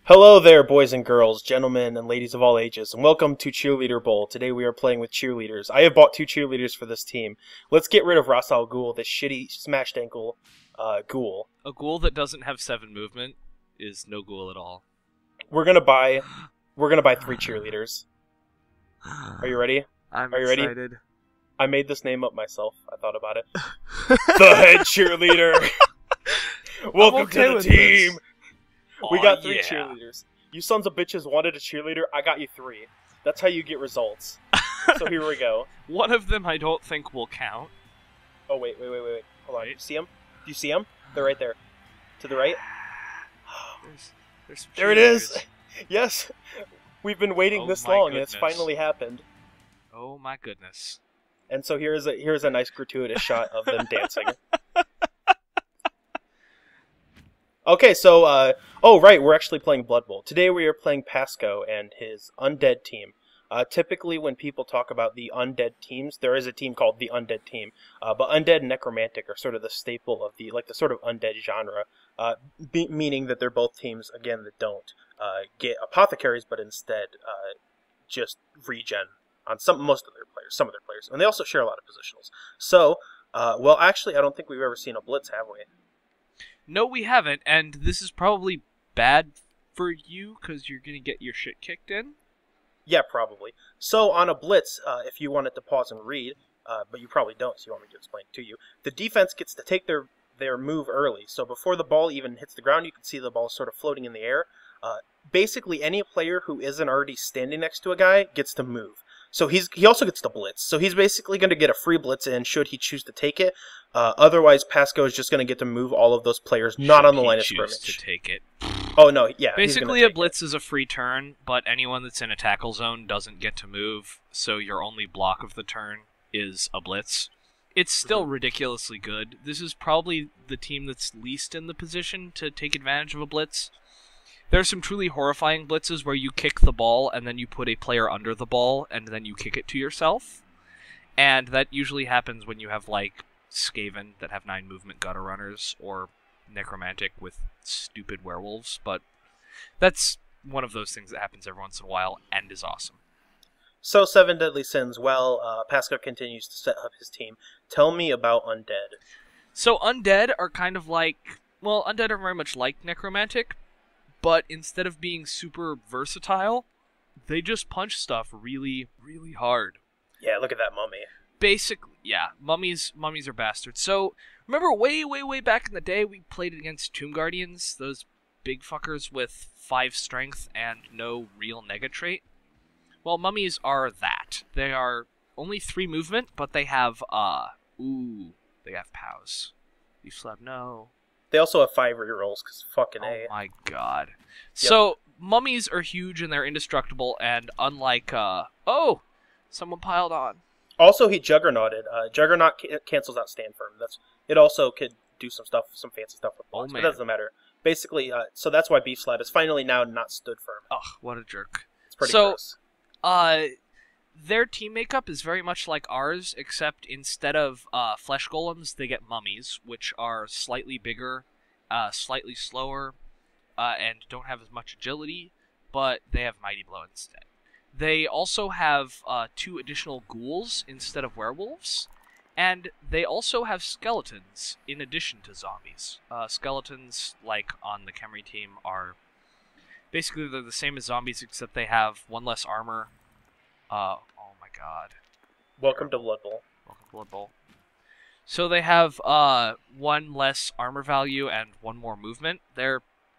Hello there, boys and girls, gentlemen and ladies of all ages, and welcome to Cheerleader Bowl. Today we are playing with cheerleaders. I have bought two cheerleaders for this team. Let's get rid of Ras Al Ghul, this shitty smashed ankle ghoul. A ghoul that doesn't have 7 movement is no ghoul at all. We're gonna buy three cheerleaders. Are you ready? I'm Are you excited. ready? I made this name up myself. I thought about it. The head cheerleader. Welcome to the team. We got three cheerleaders. You sons of bitches wanted a cheerleader. I got you three. That's how you get results. So here we go. One of them I don't think will count. Oh, wait. Hold on. You see them? Do you see them? They're right there. To the right? There's some There it is! cheerleaders. Yes! We've been waiting Oh this my long, and it's goodness. finally happened. Oh my goodness. And so here's a nice gratuitous shot of them dancing. Okay, so, oh, right, we're actually playing Blood Bowl. Today we are playing Pasco and his Undead team. Typically, when people talk about the Undead teams, there is a team called the Undead team. But Undead and Necromantic are sort of the staple of the sort of Undead genre, meaning that they're both teams, again, that don't get apothecaries, but instead just regen on most of their players, some of their players. And they also share a lot of positionals. So, well, actually, I don't think we've ever seen a Blitz, have we? No, we haven't, and this is probably bad for you because you're going to get your shit kicked in. Yeah, probably. So on a blitz, if you wanted to pause and read, but you probably don't, so you want me to explain it to you, the defense gets to take their move early. So before the ball even hits the ground, you can see the ball sort of floating in the air. Basically, any player who isn't already standing next to a guy gets to move. So he also gets the blitz. So he's basically going to get a free blitz in should he choose to take it. Otherwise, Pasco is just going to get to move all of those players not on the line of scrimmage. To take it. Oh, no, yeah. Basically, a blitz is a free turn, but anyone that's in a tackle zone doesn't get to move, so your only block of the turn is a blitz. It's still ridiculously good. This is probably the team that's least in the position to take advantage of a blitz. There are some truly horrifying blitzes where you kick the ball and then you put a player under the ball and then you kick it to yourself. And that usually happens when you have, like, Skaven that have 9 movement gutter runners or Necromantic with stupid werewolves. But that's one of those things that happens every once in a while and is awesome. So, 7 Deadly Sins. Well, Pasco continues to set up his team. Tell me about Undead. So Undead are kind of like... Well, Undead are very much like Necromantic, but instead of being super versatile, they just punch stuff really, really hard. Yeah, look at that mummy. Basically, yeah, mummies are bastards. So, remember way back in the day we played against Tomb Guardians? Those big fuckers with 5 strength and no real nega trait? Well, mummies are that. They are only 3 movement, but they have, they have POWs. You slap no. They also have 5 rerolls, because fucking A. Oh my god. Yep. So, mummies are huge and they're indestructible, and unlike, someone piled on. Also, he Juggernauted. Juggernaut cancels out Stand Firm. It also could do some fancy stuff with blocks, but that doesn't matter. Basically, so that's why Beef Slab is finally now not stood firm. Ugh, what a jerk. It's pretty gross. Their team makeup is very much like ours, except instead of flesh golems, they get mummies, which are slightly bigger, slightly slower, and don't have as much agility, but they have Mighty Blow instead. They also have 2 additional ghouls instead of werewolves, and they also have skeletons in addition to zombies. Skeletons, like on the Khemri team, are basically they're the same as zombies, except they have 1 less armor. Oh my god. Welcome to Blood Bowl. Welcome to Blood Bowl. So they have 1 less armor value and 1 more movement.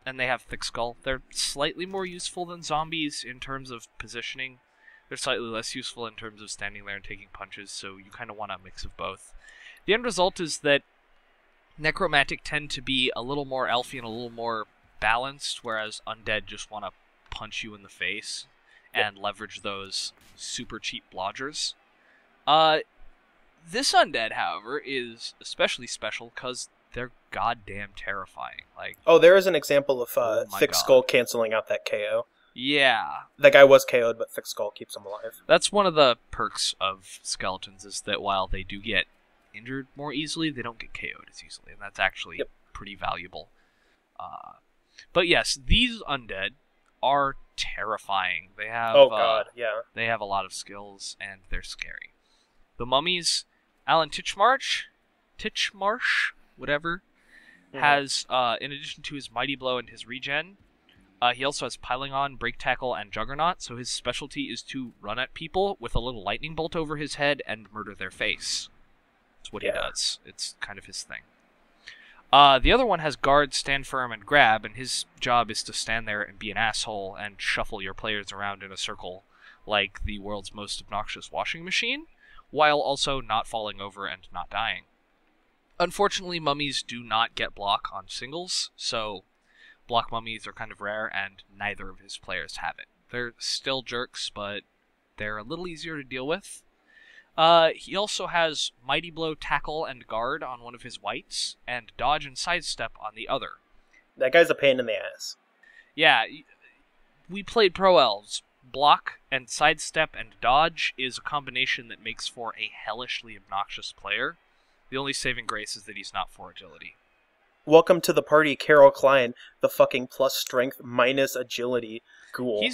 And they have Thick Skull. They're slightly more useful than zombies in terms of positioning. They're slightly less useful in terms of standing there and taking punches, so you kind of want a mix of both. The end result is that Necromantic tend to be a little more elfy and a little more balanced, whereas Undead just want to punch you in the face and leverage those super cheap blodgers. This Undead, however, is especially special because they're goddamn terrifying. Like, oh, there is an example of Thick God. Skull canceling out that KO. Yeah. That guy was KO'd, but Thick Skull keeps him alive. That's one of the perks of skeletons, is that while they do get injured more easily, they don't get KO'd as easily, and that's actually pretty valuable. But yes, these Undead are terrifying. They have Oh god, yeah. they have a lot of skills, and they're scary. The mummies, Alan Titchmarsh, whatever, has, in addition to his Mighty Blow and his regen, he also has Piling On, Break Tackle, and Juggernaut, so his specialty is to run at people with a little lightning bolt over his head and murder their face. That's what he does. It's kind of his thing. The other one has Guard, Stand Firm, and Grab, and his job is to stand there and be an asshole and shuffle your players around in a circle like the world's most obnoxious washing machine, while also not falling over and not dying. Unfortunately, mummies do not get block on singles, so block mummies are kind of rare, and neither of his players have it. They're still jerks, but they're a little easier to deal with. He also has Mighty Blow, Tackle, and Guard on one of his whites, and Dodge and Sidestep on the other. That guy's a pain in the ass. Yeah, we played Pro Elves. Block and Sidestep and Dodge is a combination that makes for a hellishly obnoxious player. The only saving grace is that he's not for agility. Welcome to the party, Carol Klein, the fucking plus strength minus agility ghoul.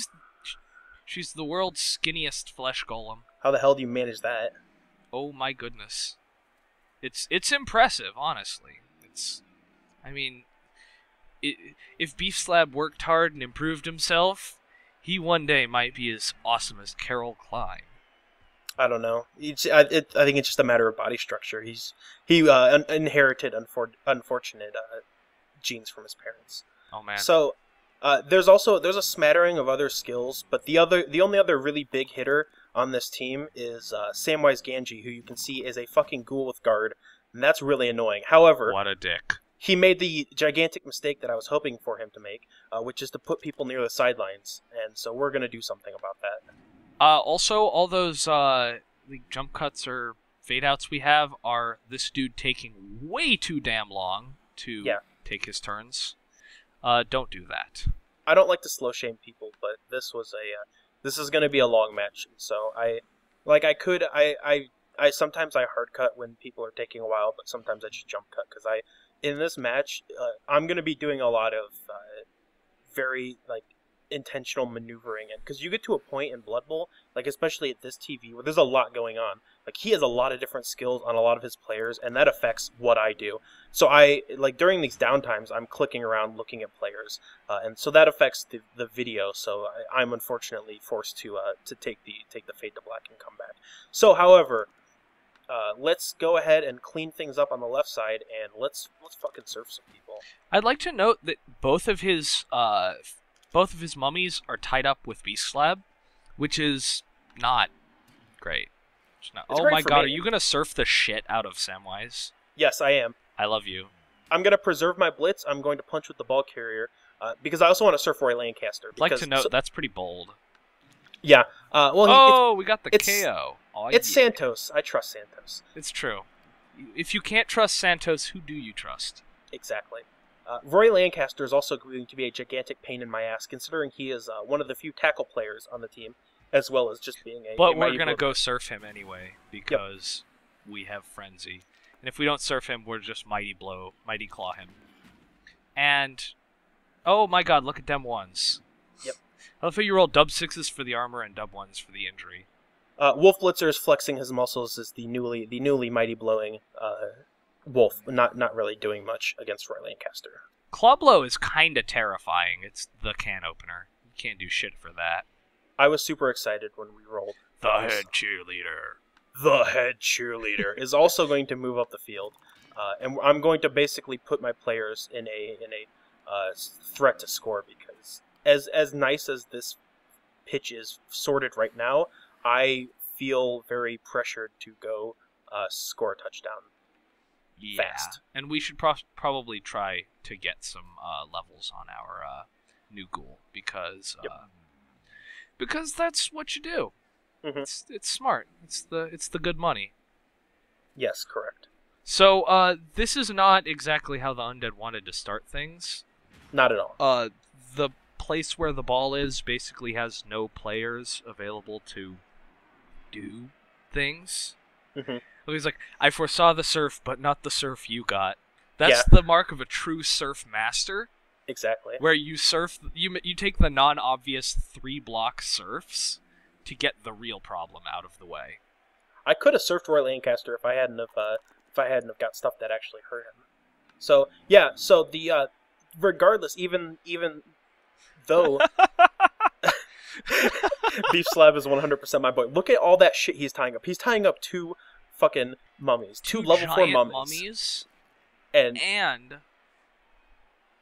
She's the world's skinniest flesh golem. How the hell do you manage that? Oh my goodness. It's impressive, honestly. If Beef Slab worked hard and improved himself, he one day might be as awesome as Carol Klein. I don't know. I think it's just a matter of body structure. He inherited unfortunate genes from his parents. Oh man. So there's a smattering of other skills, but the only other really big hitter on this team is Samwise Gamgee, who you can see is a fucking ghoul with Guard, and that's really annoying. However, what a dick. He made the gigantic mistake that I was hoping for him to make, which is to put people near the sidelines, and so we're going to do something about that. Also, all those jump cuts or fade outs we have are this dude taking way too damn long to take his turns. Don't do that. I don't like to slow shame people, but this is going to be a long match, so sometimes I hard cut when people are taking a while, but sometimes I just jump cut because in this match I'm going to be doing a lot of very intentional maneuvering, and because you get to a point in Blood Bowl, especially at this TV, where there's a lot going on. He has a lot of different skills on a lot of his players, and that affects what I do. So during these downtimes, I'm clicking around looking at players, and so that affects the video. So I'm unfortunately forced to take the fade to black and come back. So, however, let's go ahead and clean things up on the left side, and let's fucking surf some people. I'd like to note that both of his mummies are tied up with Beast Slab, which is not great. Oh my god, are you going to surf the shit out of Samwise? Yes, I am. I love you. I'm going to preserve my blitz. I'm going to punch with the ball carrier, because I also want to surf Roy Lancaster. I'd like to note, that's pretty bold. Yeah. We got the KO. It's Santos. I trust Santos. It's true. If you can't trust Santos, who do you trust? Exactly. Roy Lancaster is also going to be a gigantic pain in my ass, considering he is one of the few tackle players on the team, as well as just being a... But we're going to go surf him anyway, because we have Frenzy. And if we don't surf him, we're just Mighty Claw him. And, oh my god, look at them ones. Yep. I love how you roll dub 6s for the armor and dub 1s for the injury. Wolf Blitzer is flexing his muscles as the newly mighty blowing Wolf, not really doing much against Roy Lancaster. Claw Blow is kind of terrifying. It's the can opener. You can't do shit for that. I was super excited when we rolled. The head cheerleader. The head cheerleader is also going to move up the field, and I'm going to basically put my players in a threat to score, because as nice as this pitch is sorted right now, I feel very pressured to go score a touchdown. Yeah, fast. And we should probably try to get some levels on our new ghoul, because that's what you do. Mm-hmm. It's smart. It's the good money. Yes, correct. So this is not exactly how the Undead wanted to start things. Not at all. The place where the ball is basically has no players available to do things. Mm-hmm. He's like, I foresaw the surf, but not the surf you got. That's the mark of a true surf master. Exactly. where you take the non-obvious 3-block surfs to get the real problem out of the way. I could have surfed Roy Lancaster if I hadn't have got stuff that actually hurt him. So yeah, so the regardless, even though Beef Slab is 100% my boy. Look at all that shit he's tying up. He's tying up 2 fucking mummies, 2 level 4 mummies, and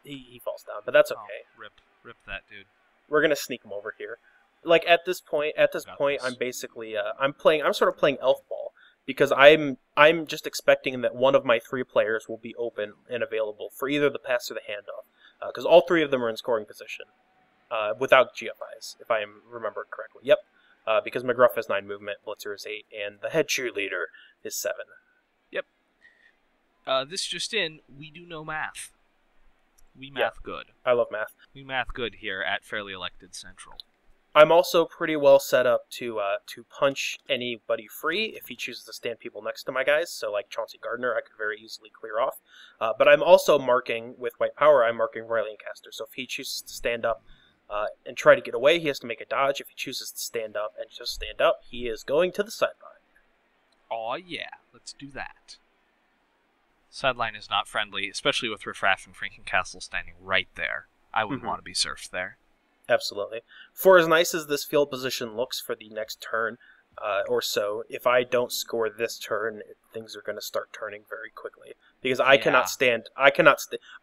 he falls down, but that's okay. Oh, rip that dude. We're gonna sneak him over here. Like at this point, I'm basically I'm sort of playing elf ball because I'm just expecting that one of my 3 players will be open and available for either the pass or the handoff, because all 3 of them are in scoring position without GFIs, if I remember correctly. Yep, because McGruff has 9 movement, Blitzer is 8, and the head cheerleader is 7. Yep. This just in, we do no math. We math good. I love math. We math good here at Fairly Elected Central. I'm also pretty well set up to punch anybody free if he chooses to stand people next to my guys. So like Chauncey Gardner, I could very easily clear off. But I'm also marking, with White Power, I'm marking Roy Lancaster. So if he chooses to stand up and try to get away, he has to make a dodge. If he chooses to stand up and just stand up, he is going to the sideline. Aw, yeah. Let's do that. Sideline is not friendly, especially with Riffraff and Frankencastle standing right there. I wouldn't want to be surfed there. Absolutely. For as nice as this field position looks for the next turn or so, if I don't score this turn, things are going to start turning very quickly. Because I cannot stand,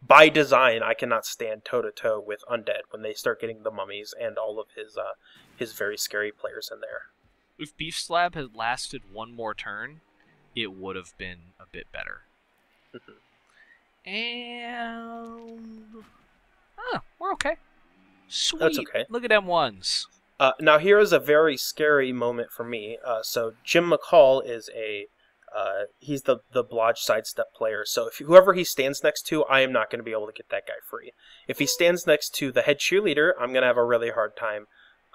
by design, I cannot stand toe-to-toe with Undead when they start getting the mummies and all of his very scary players in there. If Beef Slab had lasted one more turn, it would have been a bit better. And... we're okay. Sweet. That's okay. Look at them ones. Now here is a very scary moment for me. So Jim McCall is he's the blodge sidestep player. So if whoever he stands next to, I am not going to be able to get that guy free. If he stands next to the head cheerleader, I'm going to have a really hard time.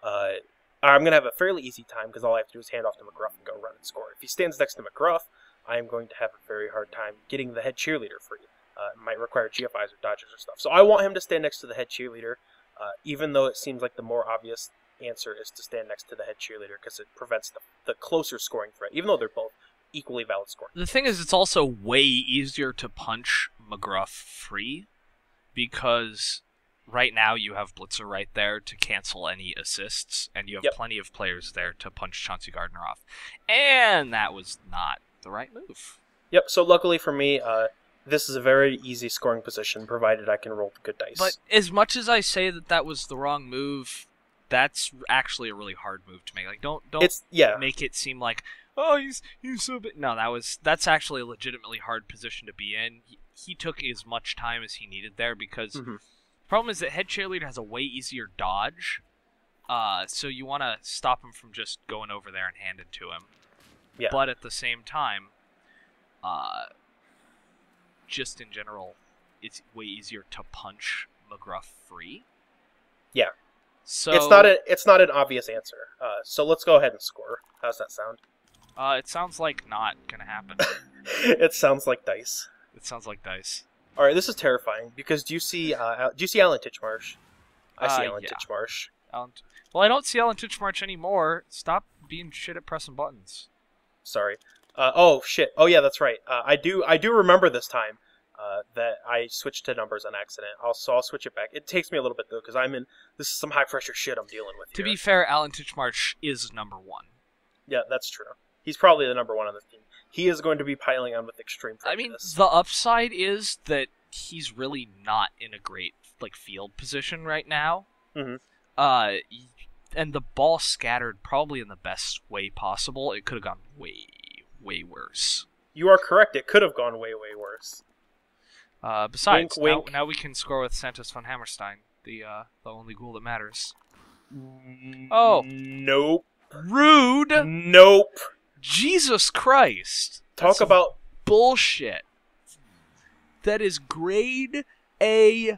I'm going to have a fairly easy time because all I have to do is hand off to McGruff and go run and score. If he stands next to McGruff, I am going to have a very hard time getting the head cheerleader free. It might require GFIs or dodges or stuff. So I want him to stand next to the head cheerleader, even though it seems like the more obvious answer is to stand next to the head cheerleader because it prevents the closer scoring threat, even though they're both equally valid scoring. The thing is, it's also way easier to punch McGruff free because right now you have Blitzer right there to cancel any assists, and you have plenty of players there to punch Chauncey Gardner off. And that was not the right move. Yep, so luckily for me, this is a very easy scoring position, provided I can roll the good dice. But as much as I say that was the wrong move, that's actually a really hard move to make. Like, don't make it seem like, oh, he's so big. No, that's actually a legitimately hard position to be in. He took as much time as he needed there because the problem is that head cheerleader has a way easier dodge. So you want to stop him from just going over there and hand it to him. Yeah. But at the same time, just in general, it's way easier to punch McGruff free. Yeah. So it's not an obvious answer. So let's go ahead and score. How's that sound? It sounds like not gonna happen. It sounds like dice. It sounds like dice. All right, this is terrifying because do you see Alan Titchmarsh? I see Alan Titchmarsh. Well, I don't see Alan Titchmarsh anymore. Stop being shit at pressing buttons. Sorry. Oh shit. Oh yeah, that's right. I do remember this time that I switched to numbers on accident. I'll switch it back. It takes me a little bit though because this is some high pressure shit I'm dealing with here. To be fair, Alan Titchmarsh is number 1. Yeah, that's true. He's probably the number 1 on this team. He is going to be piling on with extreme prejudice. I mean, the upside is that he's really not in a great field position right now. Mm-hmm. And the ball scattered probably in the best way possible. It could have gone way, way worse. You are correct. It could have gone way, way worse. Besides, wink, wink. Now we can score with Santos von Hammerstein, the only goal that matters. Oh. Nope. Rude. Nope. Jesus Christ. Talk about bullshit. That is grade A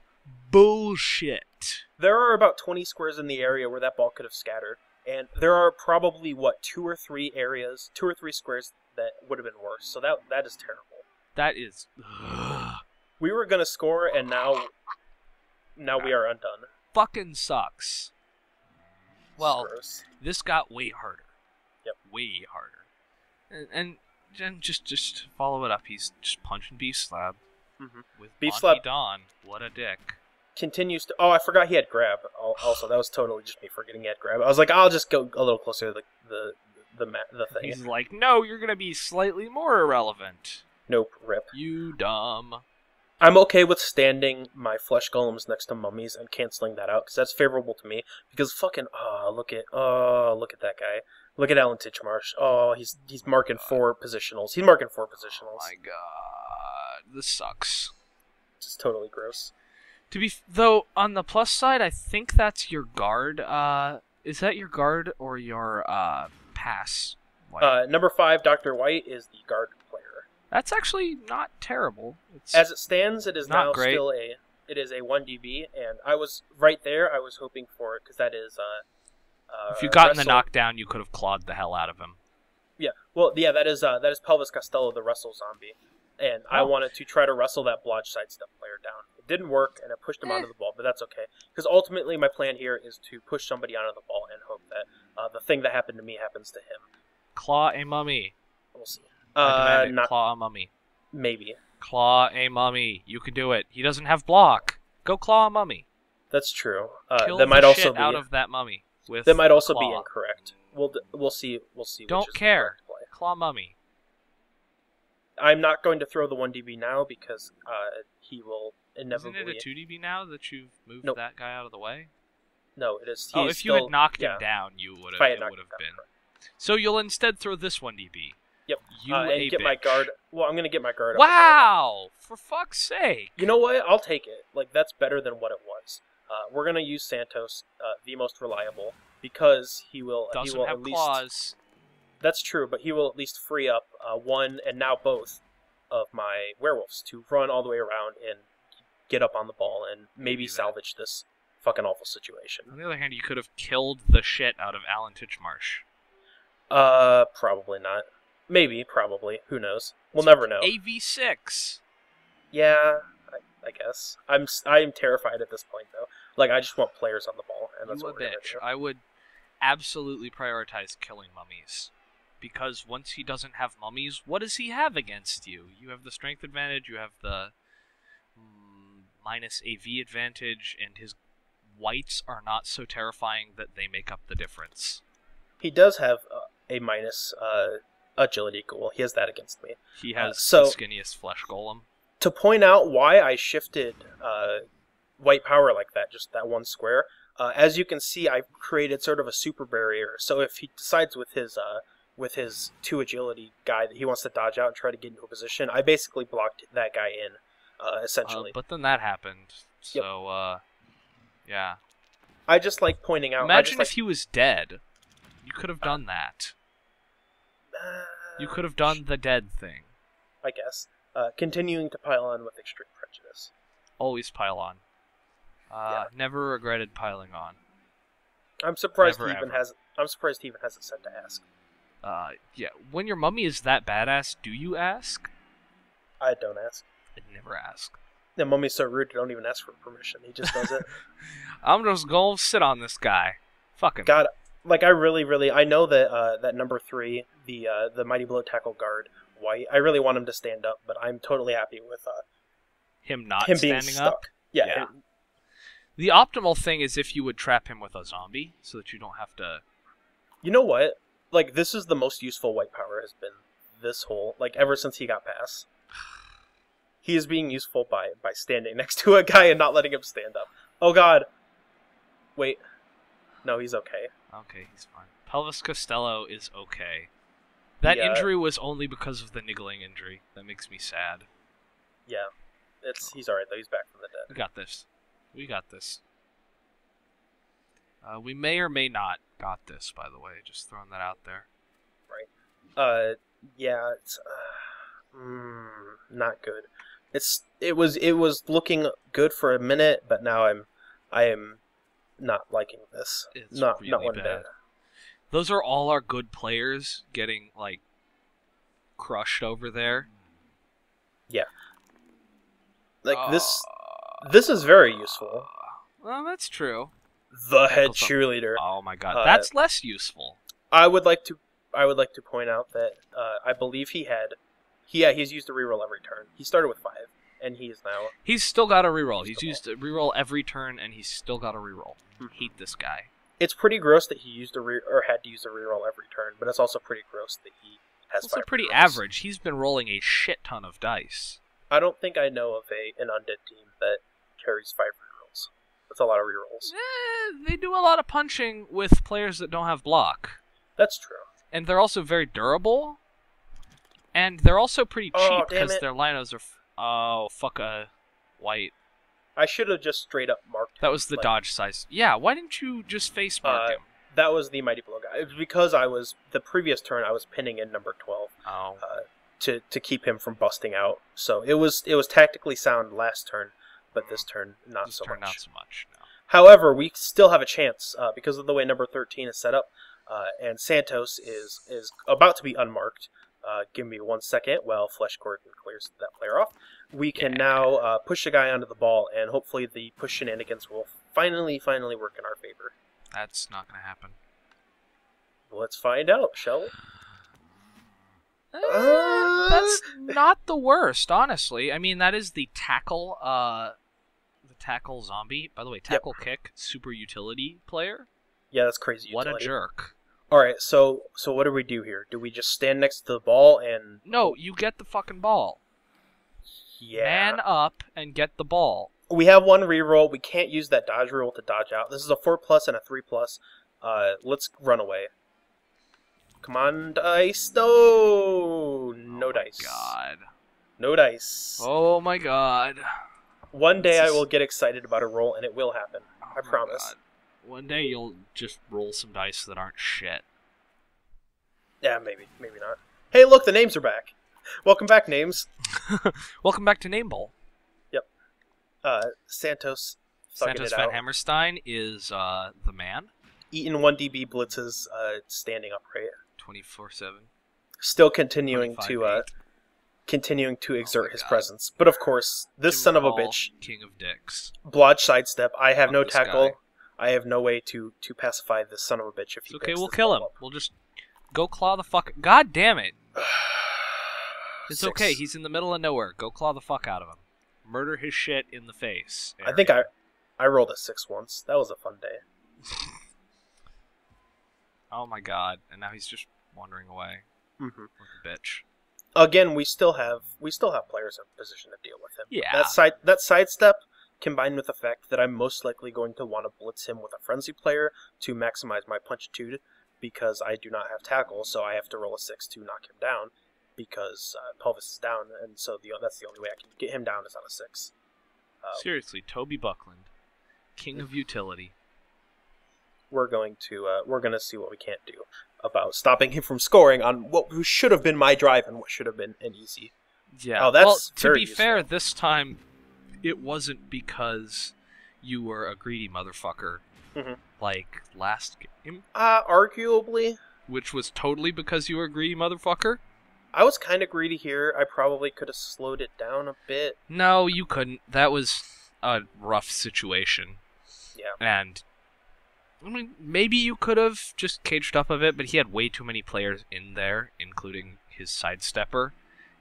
bullshit. There are about 20 squares in the area where that ball could have scattered, and there are probably, 2 or 3 squares that would have been worse, so that is terrible. That is... We were going to score, and now Now we are undone. Fucking sucks. Well, Gross. this got way harder. Yep. Way harder. And just follow it up. He's just punching Beef Slab with Beef Monty Slab Don. What a dick. continues to. Oh, I forgot he had grab. Also, that was totally just me forgetting he had grab. I was like, I'll just go a little closer to the thing. He's like, no, you're gonna be slightly more irrelevant. Nope, rip. You dumb. I'm okay with standing my flesh golems next to mummies and canceling that out because that's favorable to me. Because fucking look at that guy. Look at Alan Titchmarsh. Oh, he's marking 4 positionals. He's marking 4 positionals. Oh my god, this sucks. It's totally gross. Though on the plus side, I think that's your guard. Is that your guard or your pass? Number 5, Dr. White, is the guard player. That's actually not terrible. As it stands, it is not now great. still it is a 1 DB, and I was right there. I was hoping for it because that is if you gotten the Wrestle. knockdown, you could have clawed the hell out of him. Yeah, well, yeah, that is Pelvis Costello, the wrestle zombie, and I wanted to try to wrestle that blodge sidestep player down. It didn't work, and it pushed him onto the ball, but that's okay because ultimately my plan here is to push somebody onto the ball and hope that the thing that happened to me happens to him. Claw a mummy. We'll see. Not claw a mummy. Maybe. Claw a mummy. You can do it. He doesn't have block. Go claw a mummy. That's true. Kill that the might also shit be out of that mummy. With that might also be claw. incorrect. We'll see. We'll see. Don't which is the care. correct play. Claw mummy. I'm not going to throw the 1 DB now because he will inevitably. Isn't it a 2 DB now that you've moved Nope. that guy out of the way? No, it is. Oh, he's if you had still- knocked yeah. him down, you would If I have. had It knocked would have him down, been. correct. So you'll instead throw this 1 DB. Yep. You And get my bitch. guard. Well, I'm gonna get my guard. Up. Wow! For fuck's sake! You know what? I'll take it. Like that's better than what it was. We're gonna use Santos, the most reliable, because he will. Doesn't he will have at least. claws. That's true, but he will at least free up one and now both of my werewolves to run all the way around and get up on the ball and maybe Do that. salvage this fucking awful situation. On the other hand, you could have killed the shit out of Alan Titchmarsh. Probably not. Maybe, probably. Who knows? We'll never know. AV6. Yeah, I guess. I'm terrified at this point though. Like I just want players on the ball, and that's You a what we're gonna bitch. do. I would absolutely prioritize killing mummies. Because once he doesn't have mummies, what does he have against you? You have the strength advantage, you have the minus AV advantage, and his whites are not so terrifying that they make up the difference. He does have a minus agility goal. He has that against me. He has so- the skinniest flesh golem. To point out why I shifted white power like that, just that one square, as you can see, I've created sort of a super barrier. So if he decides with his 2 agility guy that he wants to dodge out and try to get into a position, I basically blocked that guy in, essentially. But then that happened. So, yeah. I just like pointing out. Imagine if he was dead. You could have done that. You could have done the dead thing. I guess. Continuing to pile on with extreme prejudice. Always pile on. Yeah. Never regretted piling on. I'm surprised Never, he even ever. has. I'm surprised he even hasn't said to ask. Yeah. When your mummy is that badass, do you ask? I don't ask. I never ask. The mummy's so rude, don't even ask for permission. He just does it. I'm just gonna sit on this guy. Fuck him. God, like I really, I know that that number 3, the Mighty Blow tackle guard, White. I really want him to stand up, but I'm totally happy with Him not him being standing stuck. up. Yeah. Yeah. The optimal thing is if you would trap him with a zombie, so that you don't have to. You know what? Like this is the most useful white power has been this whole ever since he got pass. He is being useful by standing next to a guy and not letting him stand up. Oh God. Wait. No, he's okay. Okay, he's fine. Pelvis Costello is okay. That Yeah. injury was only because of the niggling injury. That makes me sad. Yeah. He's alright though. He's back from the We dead. got this. We got this. We may or may not got this, by the way. Just throwing that out there. Yeah. It's not good. It was looking good for a minute, but now I am not liking this. It's not really one bad. bit. Those are all our good players getting, crushed over there. This is very useful. Well, that's true. The head Tackle something. cheerleader. Oh my god, that's less useful. I would like to point out that I believe he's used a reroll every turn. He started with 5, and he is now. He's still got a reroll. He's used a reroll every turn, and he's still got a reroll. Hate this guy. It's pretty gross that he used had to use a reroll every turn, but it's also pretty gross that he has. It's also 5 pretty rerolls. average. He's been rolling a shit ton of dice. I don't think I know of an undead team that carries 5 rerolls. That's a lot of rerolls. They do a lot of punching with players that don't have block. That's true. And they're also very durable. And they're also pretty cheap because their linos are... Oh, fuck a white. I should have just straight up marked him. That was the dodge size. Yeah, why didn't you just face mark him? That was the Mighty Blow guy. It was because the previous turn I was pinning in number 12 to keep him from busting out. So it was tactically sound last turn, but this turn not so much. Not so much, no. However, we still have a chance because of the way number 13 is set up, and Santos is about to be unmarked. Give me 1 second while Flesh Gordon clears that player off. We can now push a guy onto the ball, and hopefully the push shenanigans will finally work in our favor. That's not going to happen. Let's find out, shall we? That's not the worst, honestly. I mean, that is the tackle zombie. By the way, tackle kick, super utility player. Yeah, that's crazy utility. What a jerk. Alright, so what do we do here? Do we just stand next to the ball and... No, you get the fucking ball. Yeah. Man up and get the ball. We have 1 reroll. We can't use that dodge roll to dodge out. This is a 4+ and a 3+. Let's run away. Come on, dice. No dice. Oh, God. No dice. Oh, my God. One day I will get excited about a roll, and it will happen. I promise. God. One day you'll just roll some dice that aren't shit. Yeah, maybe not. Hey, look, the names are back. Welcome back, names. Welcome back to Name Bowl. Yep. Santos Van Hammerstein is the man. Eaten 1 DB blitzes, standing upright. 24/7. Still continuing to exert his presence. But of course, this son of a bitch. King of dicks. Blodge sidestep. I have no tackle. Guy. I have no way to pacify this son of a bitch if he okay, we'll kill him. We'll just go claw the fuck... God damn it. It's 6. Okay, he's in the middle of nowhere. Go claw the fuck out of him. Murder his shit in the face. I think I rolled a 6 once. That was a fun day. Oh my god. And now he's just wandering away. Like a bitch. Again, we still have players in position to deal with him. Yeah. That sidestep, combined with the fact that I'm most likely going to want to blitz him with a frenzy player to maximize my punchitude, because I do not have tackle, so I have to roll a 6 to knock him down, because Pelvis is down, and so that's the only way I can get him down is on a 6. Seriously, Toby Buckland, king of utility. We're going to see what we can't do about stopping him from scoring on what should have been my drive and what should have been an easy. Yeah. Well, to be fair, this time it wasn't because you were a greedy motherfucker like last game. Arguably. Which was totally because you were a greedy motherfucker? I was kind of greedy here. I probably could have slowed it down a bit. No, you couldn't. That was a rough situation. Yeah. And I mean, maybe you could have just caged up a bit, but he had way too many players in there, including his sidestepper,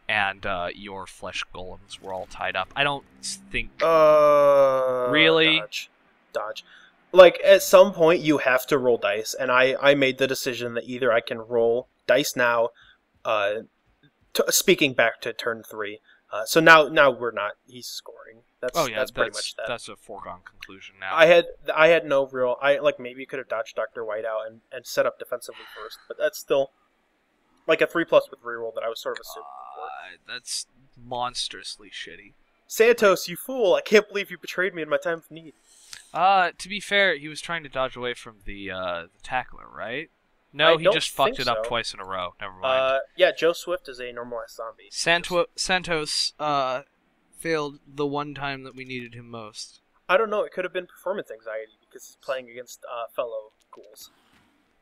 and your flesh golems were all tied up. I don't think... really? Dodge. Like, at some point, you have to roll dice, and I made the decision that either I can roll dice now, speaking back to turn 3, so now we're not... He's scoring. That's pretty much that. That's a foregone conclusion now. I had no real... maybe you could have dodged Dr. White out and set up defensively first, but that's still like a 3+ with reroll that I was sort of assuming before. That's monstrously shitty. Santos, you fool! I can't believe you betrayed me in my time of need. To be fair, he was trying to dodge away from the tackler, right? No, he just fucked it up twice in a row. Never mind. Yeah, Joe Swift is a normalized zombie. Santos failed the one time that we needed him most. I don't know. It could have been performance anxiety because he's playing against fellow ghouls.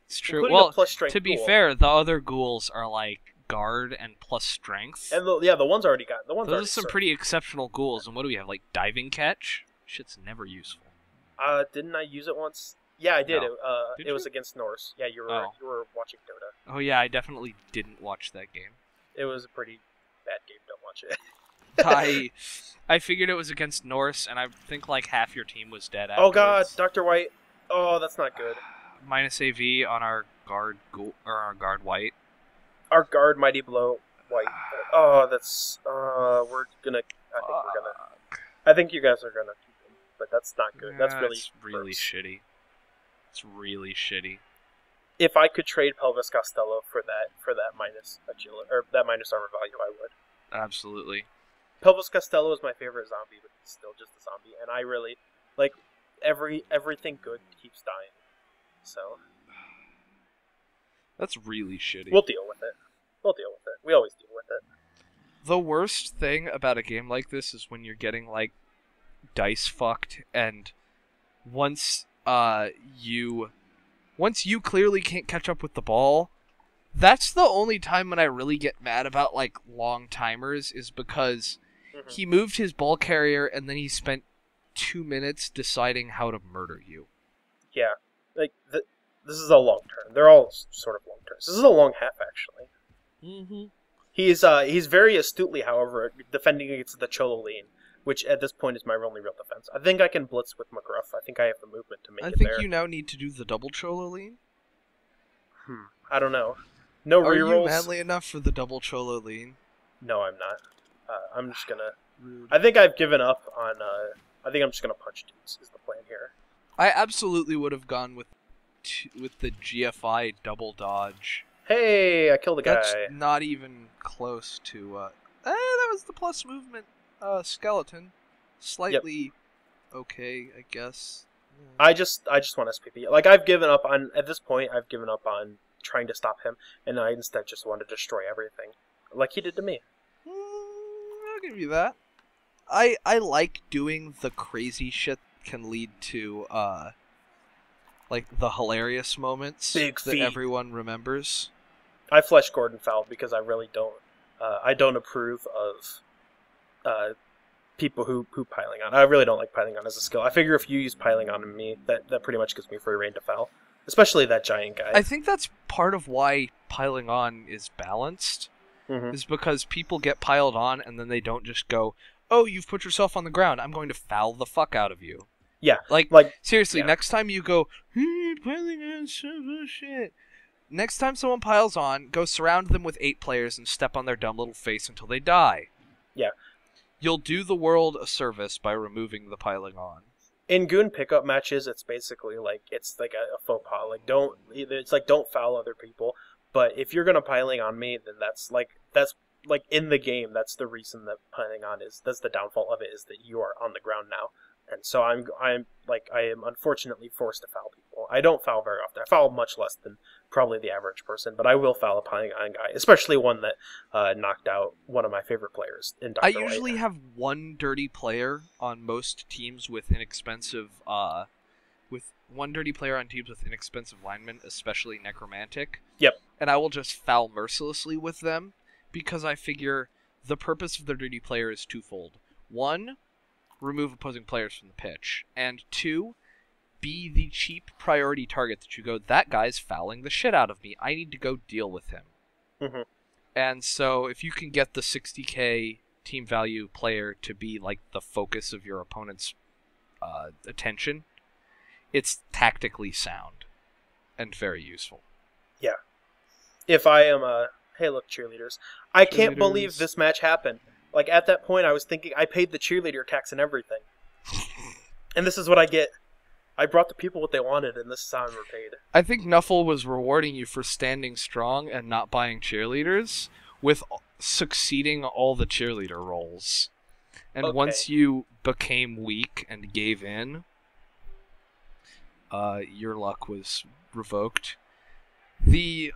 It's true. Well, to be fair, the other ghouls are like guard and plus strength. And the ones already got. Those are some pretty exceptional ghouls. And what do we have? Like diving catch? Shit's never useful. Didn't I use it once? Yeah, I did. No. Did It was you? against Norse. Yeah, you Oh. were watching Dota. Oh yeah, I definitely didn't watch that game. It was a pretty bad game. Don't watch it. I figured it was against Norse, and I think like half your team was dead Oh God, afterwards. Dr. White. Oh, that's not good. Minus AV on our guard or our guard white. Our guard, Mighty Blow, White. Oh, that's. We're gonna. I think you guys are gonna keep him, but that's not good. That's really. It's really gross. shitty. It's really shitty. If I could trade Pelvis Costello for that minus agility or that minus armor value, I would. Absolutely. Pelvis Costello is my favorite zombie, but he's still just a zombie, and I really like everything good keeps dying. So That's really shitty. we'll deal with it. We always deal with it. The worst thing about a game like this is when you're getting like dice fucked, and once you clearly can't catch up with the ball, that's the only time when I really get mad about like long timers, is because he moved his ball carrier and then he spent 2 minutes deciding how to murder you. Yeah, like this is a long turn. They're all sort of long turns. This is a long half, actually. Mm-hmm. He's very astutely, however, defending against the Chololine, which at this point is my only real defense. I think I can blitz with McGruff. I think I have the movement to make it there. I think you now need to do the double Cholo lean. I don't know. No Are rerolls. you manly enough for the double Cholo lean? No, I'm not. I'm just gonna. Rude. I think I've given up on. I think I'm just gonna punch dudes. Is the plan here? I absolutely would have gone with the GFI double dodge. Hey, I killed a guy. That's not even close to. That was the plus movement. Skeleton, slightly okay, I guess. I just want SPP. Like I've given up on at this point. I've given up on trying to stop him, and I instead just want to destroy everything, like he did to me. I'll give you that. I like doing the crazy shit that can lead to like the hilarious moments Big that feet. everyone remembers. I flesh Gordon foul because I really don't. I don't approve of people who piling on. I really don't like piling on as a skill. I figure if you use piling on me, that pretty much gives me free reign to foul, especially that giant guy. I think that's part of why piling on is balanced. Is because people get piled on and then they don't just go, oh, you've put yourself on the ground, I'm going to foul the fuck out of you. Yeah. Like seriously, yeah. next time you go, piling on, shit. Next time someone piles on, go surround them with 8 players and step on their dumb little face until they die. Yeah. You'll do the world a service by removing the piling on. In goon pickup matches, it's basically like it's like a faux pas. Like don't foul other people. But if you're gonna piling on me, then that's like in the game. That's the reason that piling on that's the downfall of it, is that you are on the ground now. And so I am unfortunately forced to foul people. I don't foul very often. I foul much less than probably the average person, but I will foul a piling on guy, especially one that knocked out one of my favorite players in Dr. I usually have one dirty player on most teams with inexpensive linemen, especially necromantic. Yep. And I will just foul mercilessly with them because I figure the purpose of the dirty player is twofold. 1, remove opposing players from the pitch, and 2, be the cheap priority target that you go, that guy's fouling the shit out of me. I need to go deal with him. Mm-hmm. And so if you can get the 60k team value player to be like the focus of your opponent's attention, it's tactically sound and very useful. Yeah. If I am hey look, cheerleaders. I can't believe this match happened. Like at that point I was thinking I paid the cheerleader tax and everything. And this is what I get. I brought the people what they wanted, and this is how I'm repaid. I think Nuffle was rewarding you for standing strong and not buying cheerleaders with succeeding all the cheerleader roles. And Okay. once you became weak and gave in, your luck was revoked. The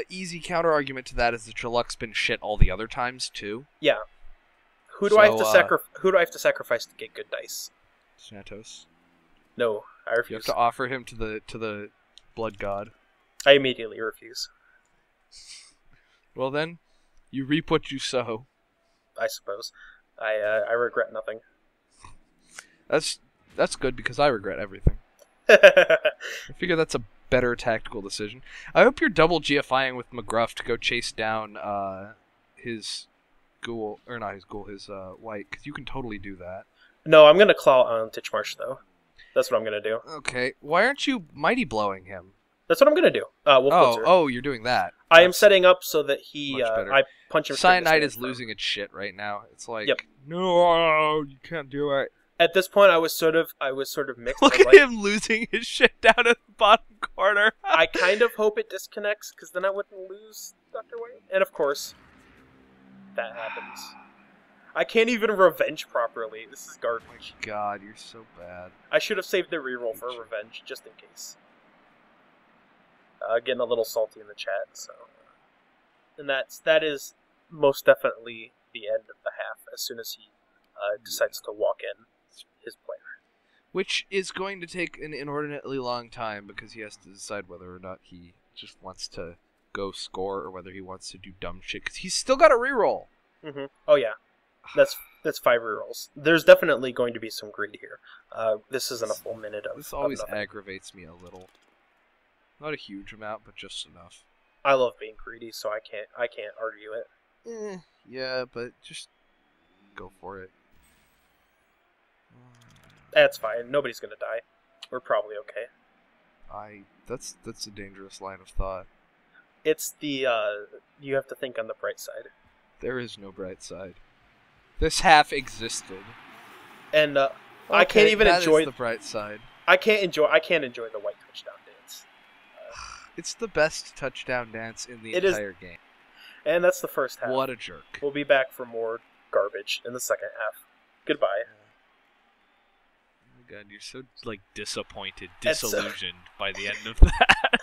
easy counter-argument to that is that your luck's been shit all the other times, too. Yeah. Who do I have to sacrifice to get good dice? Santos. No, I You have refuse. to offer him to the blood god. I immediately refuse. Well then, you reap what you sow. I suppose. I regret nothing. That's That's good because I regret everything. I figure that's a better tactical decision. I hope you're double GFIing with McGruff to go chase down his ghoul, or not his ghoul, his white, because you can totally do that. No, I'm gonna claw on Titchmarsh though. That's what I'm gonna do. Okay, why aren't you mighty blowing him? That's what I'm gonna do. Oh, you're doing that. I am setting up so that he. Much better. I punch him. Cyanide is losing its shit right now. It's like, no, you can't do it. At this point, I was sort of mixed. Look at him losing his shit down at the bottom corner. I kind of hope it disconnects, because then I wouldn't lose Dr. White. And of course, that happens. I can't even revenge properly. This is garbage. God, you're so bad. I should have saved the reroll for revenge, just in case. Getting a little salty in the chat, so... And that is most definitely the end of the half, as soon as he decides to walk in his player. Which is going to take an inordinately long time, because he has to decide whether or not he just wants to go score, or whether he wants to do dumb shit, because he's still got a reroll! Mm-hmm. Oh yeah. That's 5 rerolls. There's definitely going to be some greed here. This isn't a full minute of... This always aggravates me a little. Not a huge amount, but just enough. I love being greedy, so I can't argue it. Yeah, but just go for it. That's fine. Nobody's gonna die. We're probably okay. That's a dangerous line of thought. It's the you have to think on the bright side. There is no bright side. This half existed, and I can't even enjoy the bright side. I can't enjoy the white touchdown dance. It's the best touchdown dance in the entire game. And that's the first half. What a jerk. We'll be back for more garbage in the second half. Goodbye. Oh my god, you're so disappointed, disillusioned by the end of that.